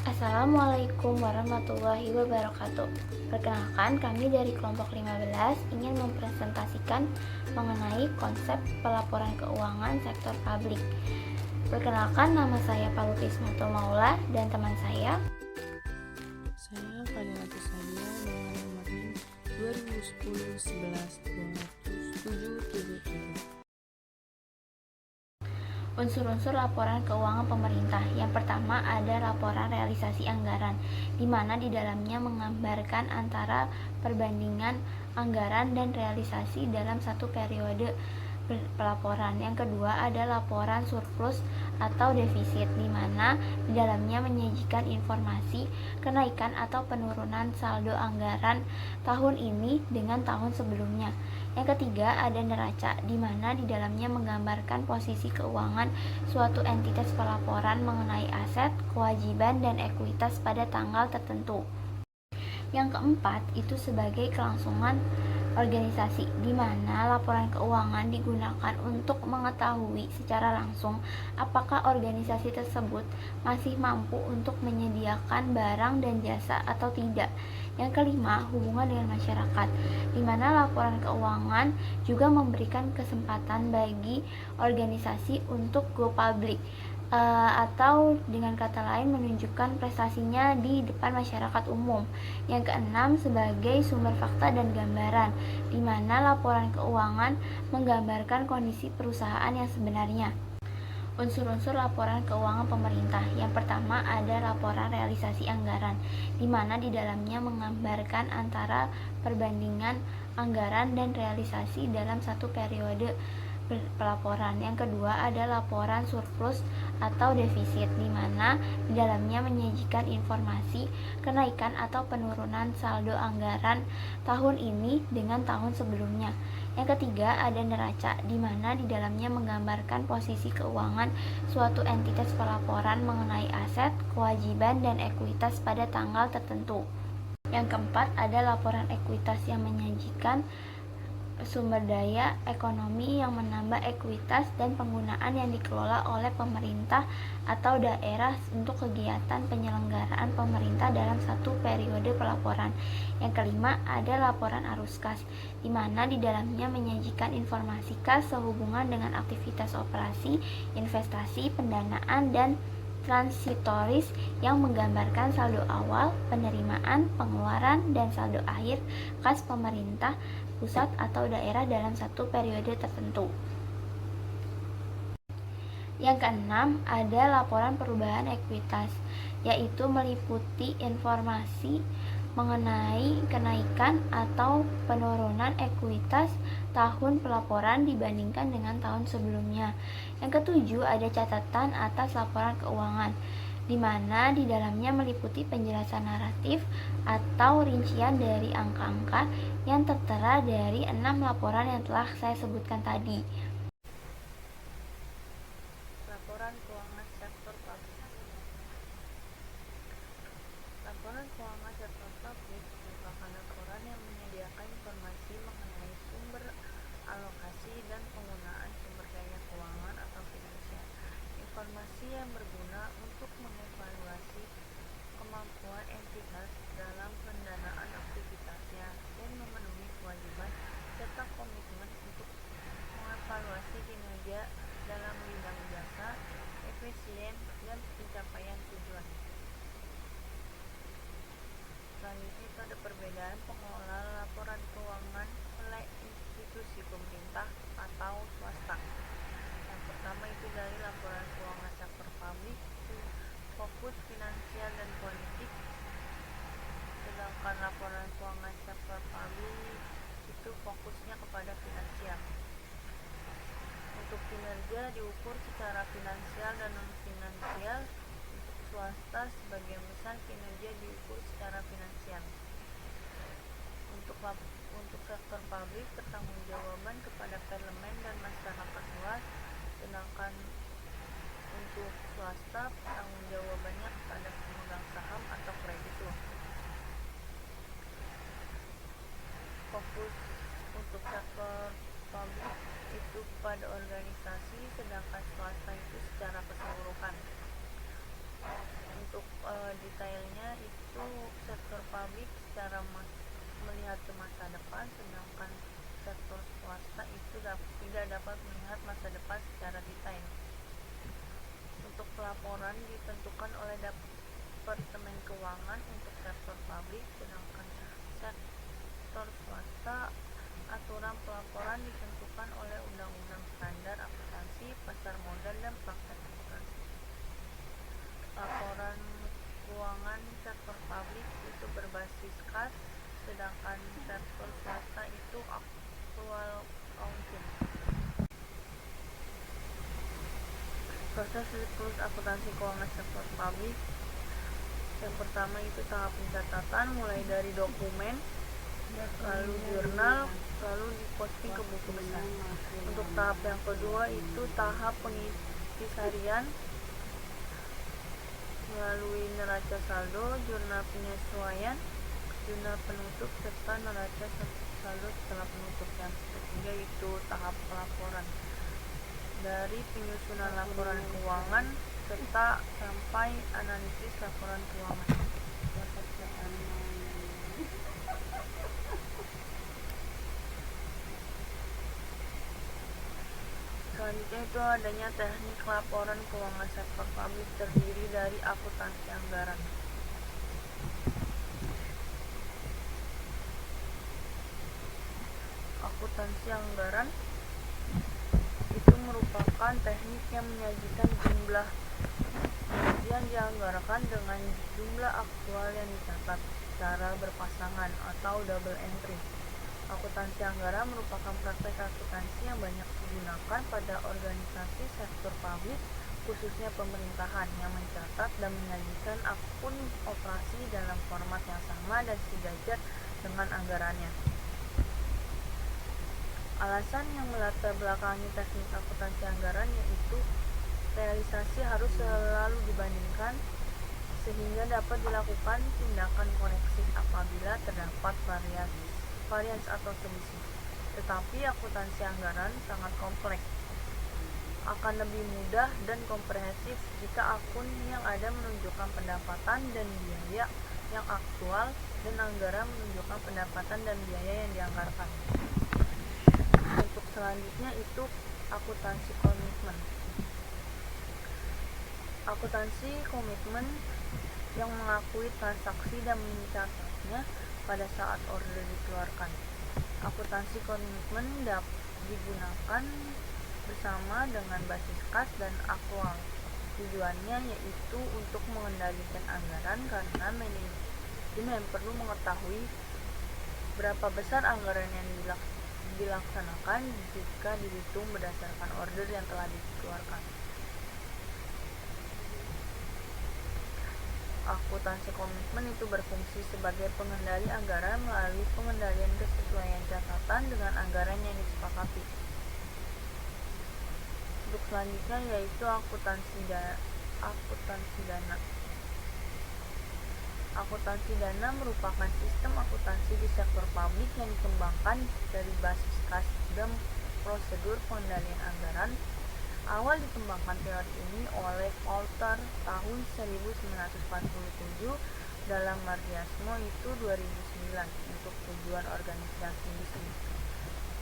Assalamualaikum warahmatullahi wabarakatuh. Perkenalkan, kami dari kelompok 15 ingin mempresentasikan mengenai konsep pelaporan keuangan sektor publik. Perkenalkan, nama saya Palutismatul Maula dan teman saya. Saya Fadilatus Sadia dengan nomor NIM 2010-11-27777. Unsur-unsur laporan keuangan pemerintah. Yang pertama ada laporan realisasi anggaran, di mana di dalamnya menggambarkan antara perbandingan anggaran dan realisasi dalam satu periode pelaporan. Yang kedua ada laporan surplus atau defisit, di mana di dalamnya menyajikan informasi kenaikan atau penurunan saldo anggaran tahun ini dengan tahun sebelumnya. Yang ketiga ada neraca, di mana di dalamnya menggambarkan posisi keuangan suatu entitas pelaporan mengenai aset, kewajiban, dan ekuitas pada tanggal tertentu. Yang keempat itu sebagai kelangsungan organisasi, di mana laporan keuangan digunakan untuk mengetahui secara langsung apakah organisasi tersebut masih mampu untuk menyediakan barang dan jasa atau tidak. Yang kelima, hubungan dengan masyarakat, di mana laporan keuangan juga memberikan kesempatan bagi organisasi untuk go public, atau dengan kata lain menunjukkan prestasinya di depan masyarakat umum. Yang keenam, sebagai sumber fakta dan gambaran, di mana laporan keuangan menggambarkan kondisi perusahaan yang sebenarnya. Unsur-unsur laporan keuangan pemerintah. Yang pertama ada laporan realisasi anggaran, di mana di dalamnya menggambarkan antara perbandingan anggaran dan realisasi dalam satu periode pelaporan. Yang kedua ada laporan surplus atau defisit, di mana di dalamnya menyajikan informasi kenaikan atau penurunan saldo anggaran tahun ini dengan tahun sebelumnya. Yang ketiga ada neraca, di mana di dalamnya menggambarkan posisi keuangan suatu entitas pelaporan mengenai aset, kewajiban, dan ekuitas pada tanggal tertentu. Yang keempat ada laporan ekuitas, yang menyajikan sumber daya ekonomi yang menambah ekuitas dan penggunaan yang dikelola oleh pemerintah atau daerah untuk kegiatan penyelenggaraan pemerintah dalam satu periode pelaporan. Yang kelima ada laporan arus kas, di mana di dalamnya menyajikan informasi kas sehubungan dengan aktivitas operasi, investasi, pendanaan, dan transitoris yang menggambarkan saldo awal, penerimaan, pengeluaran, dan saldo akhir kas pemerintah pusat atau daerah dalam satu periode tertentu. Yang keenam ada laporan perubahan ekuitas, yaitu meliputi informasi mengenai kenaikan atau penurunan ekuitas tahun pelaporan dibandingkan dengan tahun sebelumnya. Yang ketujuh ada catatan atas laporan keuangan, di mana di dalamnya meliputi penjelasan naratif atau rincian dari angka-angka yang tertera dari 6 laporan yang telah saya sebutkan tadi. Laporan keuangan sektor publik. Laporan keuangan sektor publik merupakan laporan yang menyediakan informasi mengenai sumber alokasi dan penggunaan sumber daya keuangan atau finansial. Informasi yang berguna untuk mengevaluasi kemampuan entitas dalam pendanaan aktivitasnya dan memenuhi kewajiban serta komitmen untuk mengevaluasi kinerja dalam bidang jasa, efisien, dan pencapaian tujuan. Selanjutnya itu ada perbedaan pengelola laporan keuangan oleh institusi pemerintah atau swasta. Yang pertama itu dari laporan keuangan sektor publik itu fokus finansial dan politik, sedangkan laporan keuangan sektor publik itu fokusnya kepada finansial. Untuk kinerja diukur secara finansial dan non-finansial. Untuk swasta sebagian besar kinerja diukur secara finansial. Untuk sektor publik pertanggungjawaban kepada parlemen dan masyarakat luas, sedangkan untuk swasta pertanggungjawabannya kepada pemegang saham atau kreditur. Fokus untuk sektor publik itu pada organisasi, sedangkan swasta itu secara keseluruhan. Untuk secara melihat ke masa depan, sedangkan sektor swasta itu tidak dapat melihat masa depan secara detail. Untuk pelaporan ditentukan oleh Departemen Keuangan untuk sektor publik, sedangkan sektor swasta aturan pelaporan ditentukan oleh Undang-Undang Standar Akuntansi, Pasar Modal, dan Praktek Akuntansi. Laporan keuangan sektor publik itu berbasis kas, sedangkan sektor swasta itu aktual accounting. Proses siklus akuntansi keuangan sektor publik, yang pertama itu tahap pencatatan, mulai dari dokumen, lalu jurnal, lalu diposting ke buku besar. Untuk tahap yang kedua itu tahap pengisi harian melalui neraca saldo, jurnal penyesuaian, jurnal penutup, serta neraca saldo setelah penutup. Yang ketiga itu tahap pelaporan, dari penyusunan laporan keuangan serta sampai analisis laporan keuangan. Selanjutnya itu adanya teknik laporan keuangan sektor publik, terdiri dari akuntansi anggaran. Akuntansi anggaran itu merupakan teknik yang menyajikan jumlah yang dianggarkan dengan jumlah aktual yang dicatat secara berpasangan atau double entry. Akuntansi anggaran merupakan praktek akuntansi yang banyak digunakan pada organisasi sektor publik, khususnya pemerintahan, yang mencatat dan menyajikan akun operasi dalam format yang sama dan sejajar dengan anggarannya. Alasan yang melatar belakangi teknik akuntansi anggaran yaitu realisasi harus selalu dibandingkan sehingga dapat dilakukan tindakan koreksi apabila terdapat varians atau selisih. Tetapi akuntansi anggaran sangat kompleks. Akan lebih mudah dan komprehensif jika akun yang ada menunjukkan pendapatan dan biaya yang aktual dan anggaran menunjukkan pendapatan dan biaya yang dianggarkan. Untuk selanjutnya itu akuntansi komitmen. Akuntansi komitmen yang mengakui transaksi dan mencatatnya pada saat order dikeluarkan. Akuntansi komitmen digunakan bersama dengan basis kas dan aktual. Tujuannya yaitu untuk mengendalikan anggaran karena manajemen perlu mengetahui berapa besar anggaran yang dilaksanakan jika dihitung berdasarkan order yang telah dikeluarkan. Akuntansi komitmen itu berfungsi sebagai pengendali anggaran melalui pengendalian kesesuaian catatan dengan anggaran yang disepakati. Untuk selanjutnya yaitu akuntansi dana. Akuntansi dana merupakan sistem akuntansi di sektor publik yang dikembangkan dari basis kas dan prosedur pengendalian anggaran. Awal dikembangkan teori ini oleh Coulter tahun 1947, dalam Mardiasmo itu 2009 untuk tujuan organisasi bisnis.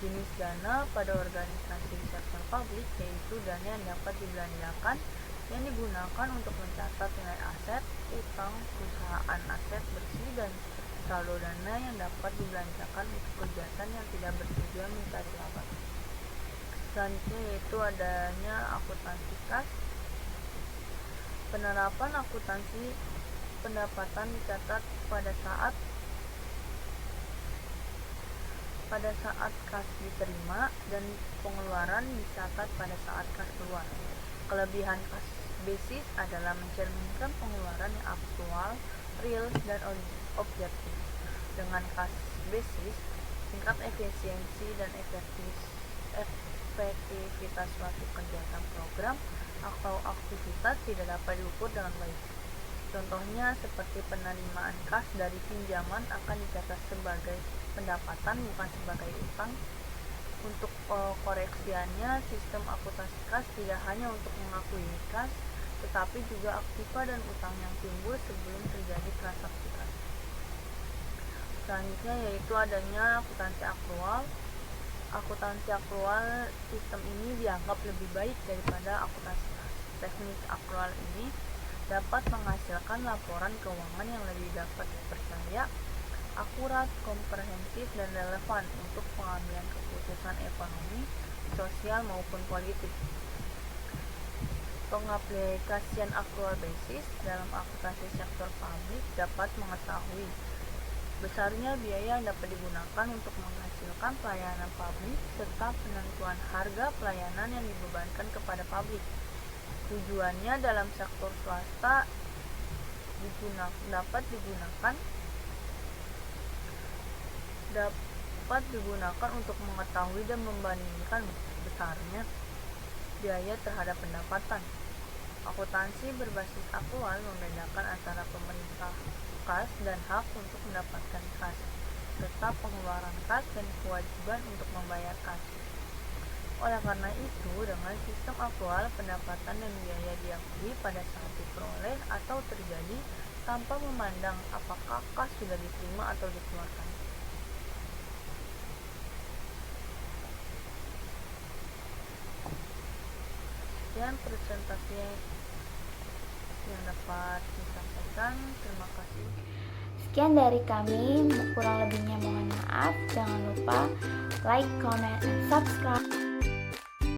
Jenis dana pada organisasi sektor publik yaitu dana yang dapat dibelanjakan yang digunakan untuk mencatat nilai aset, utang, perusahaan aset bersih, dan saldo dana yang dapat dibelanjakan untuk kegiatan yang tidak bertujuan mencari laba. Selanjutnya yaitu adanya akuntansi kas. Penerapan akuntansi pendapatan dicatat pada saat kas diterima dan pengeluaran dicatat pada saat kas keluar. Kelebihan kas basis adalah mencerminkan pengeluaran yang aktual, real, dan objektif. Dengan kas basis, tingkat efisiensi dan efektivitas suatu kegiatan program atau aktivitas tidak dapat diukur dengan baik. Contohnya seperti penerimaan kas dari pinjaman akan dicatat sebagai pendapatan bukan sebagai utang. Untuk koreksiannya, sistem akuntansi kas tidak hanya untuk mengakui kas, tetapi juga aktiva dan utang yang timbul sebelum terjadi transaksi kas. Selanjutnya yaitu adanya akuntansi akrual. Akuntansi akrual sistem ini dianggap lebih baik daripada akuntansi kas. Teknik akrual ini dapat menghasilkan laporan keuangan yang lebih dapat dipercaya, akurat, komprehensif, dan relevan untuk pengambilan keputusan ekonomi, sosial maupun politik. Pengaplikasian accrual basis dalam akuntansi sektor publik dapat mengetahui besarnya biaya yang dapat digunakan untuk menghasilkan pelayanan publik serta penentuan harga pelayanan yang dibebankan kepada publik. Tujuannya dalam sektor swasta dapat digunakan untuk mengetahui dan membandingkan besarnya biaya terhadap pendapatan. Akuntansi berbasis akrual membedakan antara pemerintah kas dan hak untuk mendapatkan kas, serta pengeluaran kas dan kewajiban untuk membayar kas. Oleh karena itu, dengan sistem akrual, pendapatan dan biaya diakui pada saat diperoleh atau terjadi tanpa memandang apakah kas sudah diterima atau dikeluarkan. Sekian presentasi yang dapat disampaikan. Terima kasih. Sekian dari kami, kurang lebihnya mohon maaf. Jangan lupa like, comment, and subscribe.